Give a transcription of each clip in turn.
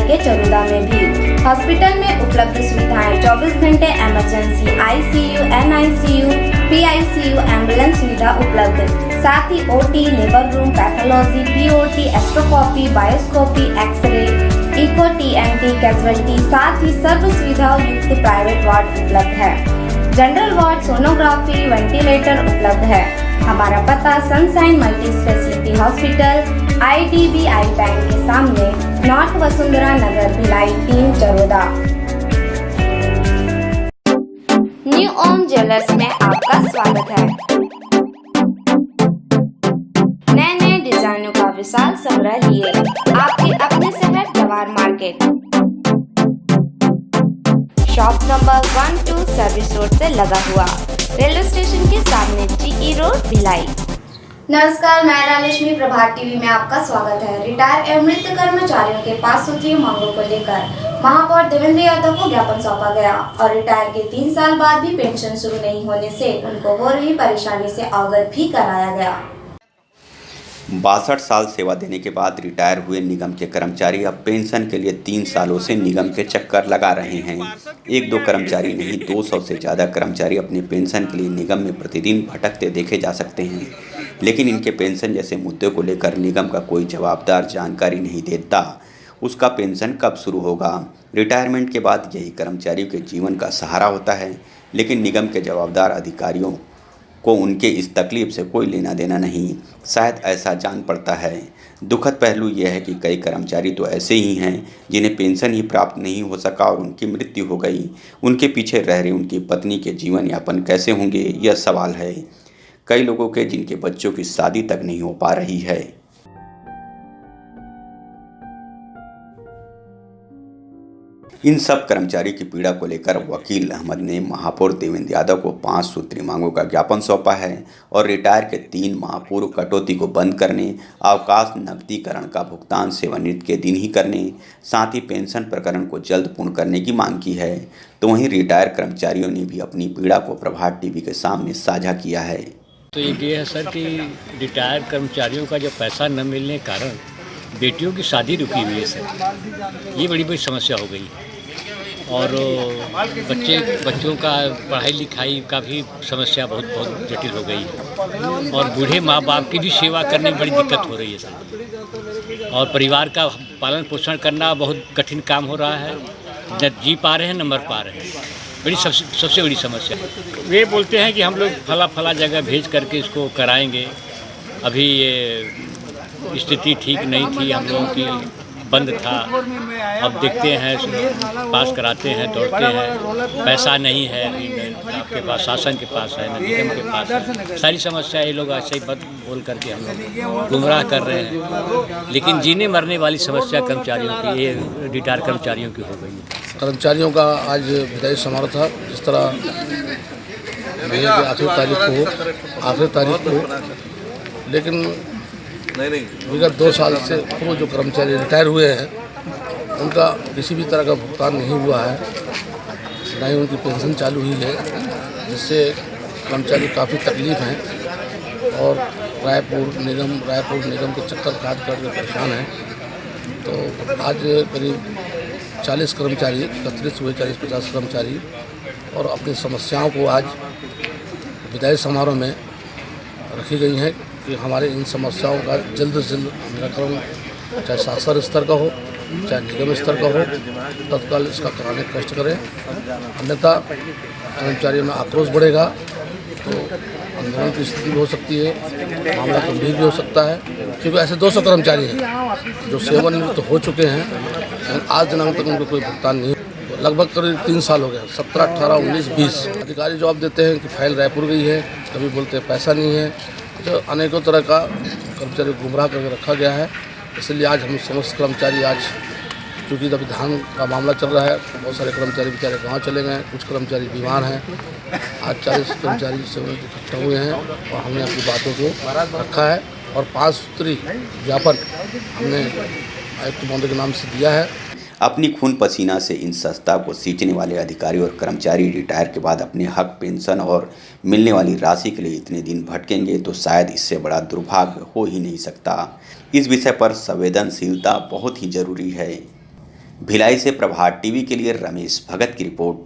के चरोदा में भी। हॉस्पिटल में उपलब्ध सुविधाएं 24 घंटे emergency, ICU, NICU, PICU, ambulance सुविधा उपलब्ध, साथ ही OT, labour room, pathology, POT, एस्ट्रोस्कोपी, बायोस्कोपी, एक्सरे, इको, TNT, कैजुअलिटी, साथ ही सर्व सुविधाओं युक्त प्राइवेट वार्ड उपलब्ध है। जनरल वार्ड, सोनोग्राफी, वेंटिलेटर उपलब्ध है। हमारा पता sunshine multi speciality hospital, IDBI bank के सामने, नॉर्थ वसुंधरा नगर, भिलाई 3, चरोदा। न्यू ओम ज्वेलर्स में आपका स्वागत है। नए नए डिजाइनों का विशाल संग्रह लिए आपके अपने शहर Jawahar market, shop number 12 service road से लगा हुआ, रेलवे स्टेशन के सामने, GE रोड, भिलाई। नमस्कार, मैं राजलक्ष्मी, प्रभात टीवी में आपका स्वागत है। रिटायर एवं मृत कर्मचारियों के 5 सूत्रीय मांगों को लेकर महापौर देवेंद्र यादव को ज्ञापन सौंपा गया और रिटायर के 3 साल बाद भी पेंशन शुरू नहीं होने से उनको हो रही परेशानी से अवगत भी कराया गया। 62 साल सेवा देने के बाद रिटायर हुए निगम के कर्मचारी अब पेंशन के लिए 3 सालों से निगम के चक्कर लगा रहे हैं। 1-2 कर्मचारी नहीं, 200 से ज़्यादा कर्मचारी अपने पेंशन के लिए निगम में प्रतिदिन भटकते देखे जा सकते हैं, लेकिन इनके पेंशन जैसे मुद्दे को लेकर निगम का कोई जवाबदार जानकारी नहीं देता। उसका पेंशन कब शुरू होगा? रिटायरमेंट के बाद यही कर्मचारियों के जीवन का सहारा होता है, लेकिन निगम के जवाबदार अधिकारियों को उनके इस तकलीफ से कोई लेना देना नहीं। शायद ऐसा जान पड़ता है। दुखद पहलू यह है कि कई कर्मचारी तो ऐसे ही हैं जिन्हें पेंशन ही प्राप्त नहीं हो सका और उनकी मृत्यु हो गई। उनके पीछे रह रही उनकी पत्नी के जीवन यापन कैसे होंगे, यह सवाल है। कई लोगों के जिनके बच्चों की शादी तक नहीं हो पा रही है। इन सब कर्मचारी की पीड़ा को लेकर वकील अहमद ने महापौर देवेंद्र यादव को 5 सूत्रीय मांगों का ज्ञापन सौंपा है और रिटायर के 3 माह पूर्व कटौती को बंद करने, अवकाश नकदीकरण का भुगतान सेवानिवृत्ति के दिन ही करने, साथ ही पेंशन प्रकरण को जल्द पूर्ण करने की मांग की है। तो वहीं रिटायर कर्मचारियों ने भी अपनी पीड़ा को प्रभात टीवी के सामने साझा किया है। तो ये है सर कि रिटायर कर्मचारियों का जो पैसा न मिलने के कारण बेटियों की शादी रुकी हुई है सर, ये बड़ी समस्या हो गई। और बच्चों का पढ़ाई लिखाई का भी समस्या बहुत जटिल हो गई है और बूढ़े माँ बाप की भी सेवा करने में बड़ी दिक्कत हो रही है सर। और परिवार का पालन पोषण करना बहुत कठिन काम हो रहा है, न जी पा रहे हैं न मर पा रहे हैं। बड़ी सबसे बड़ी समस्या। वे बोलते हैं कि हम लोग फला जगह भेज करके इसको कराएंगे। अभी ये स्थिति ठीक नहीं थी, हम लोगों की बंद था। अब देखते हैं, पास कराते हैं, दौड़ते हैं, पैसा नहीं है आपके पास, शासन के पास है, निगम के पास है। सारी समस्या ये लोग ऐसे ही बात बोल करके हम लोग गुमराह कर रहे हैं। लेकिन जीने मरने वाली समस्या कर्मचारियों की, ये रिटायर कर्मचारियों की हो गई है। कर्मचारियों का आज विदाई समारोह था। जिस तरह महीने की आखिरी तारीख को, लेकिन विगत 2 साल से वो जो कर्मचारी रिटायर हुए हैं उनका किसी भी तरह का भुगतान नहीं हुआ है, ना ही उनकी पेंशन चालू हुई है, जिससे कर्मचारी काफ़ी तकलीफ हैं और रायपुर निगम के चक्कर काट कर परेशान हैं। तो आज करीब 40 कर्मचारी एकत्रित हुए, 40-50 कर्मचारी, और अपनी समस्याओं को आज विदाई समारोह में रखी गई हैं कि हमारे इन समस्याओं का जल्द से जल्द निराकरण, चाहे शासन स्तर का हो चाहे निगम स्तर का हो, तत्काल इसका कराने का कष्ट करें। अन्यथा कर्मचारियों में आक्रोश बढ़ेगा तो आंदोलन की स्थिति भी हो सकती है, मामला गंभीर भी हो सकता है। क्योंकि ऐसे 200 कर्मचारी हैं जो सेवानिवृत्त हो चुके हैं, लेकिन आज दिनांक तक उनको कोई भुगतान नहीं। लगभग करीब 3 साल हो गए, 17, 18, 19, 20 अधिकारी जवाब देते हैं कि फाइल रायपुर गई है, कभी बोलते हैं पैसा नहीं है। तो अनेकों तरह का कर्मचारी गुमराह करके रखा गया है। इसलिए आज हम समस्त कर्मचारी, आज चूँकि अभी धान का मामला चल रहा है, बहुत सारे कर्मचारी बेचारे गाँव चले गए, कुछ कर्मचारी बीमार हैं। आज 40 कर्मचारी से इकट्ठा हुए हैं और हमने अपनी बातों को रखा है और 5 सूत्री ज्ञापन हमने आयुक्त महोदय के नाम से दिया है। अपनी खून पसीना से इन संस्था को सींचने वाले अधिकारी और कर्मचारी रिटायर के बाद अपने हक, पेंशन और मिलने वाली राशि के लिए इतने दिन भटकेंगे तो शायद इससे बड़ा दुर्भाग्य हो ही नहीं सकता। इस विषय पर संवेदनशीलता बहुत ही जरूरी है। भिलाई से प्रभात टीवी के लिए रमेश भगत की रिपोर्ट।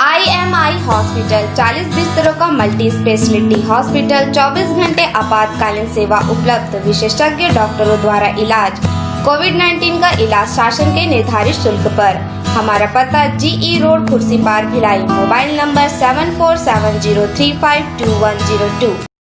IMI हॉस्पिटल 40 बिस्तरों का मल्टी स्पेशलिटी हॉस्पिटल, 24 घंटे आपातकालीन सेवा उपलब्ध, विशेषज्ञ डॉक्टरों द्वारा इलाज। कोविड-19 का इलाज शासन के निर्धारित शुल्क पर। हमारा पता GE road, Khursipar, Bhilai. Mobile number 7470352102।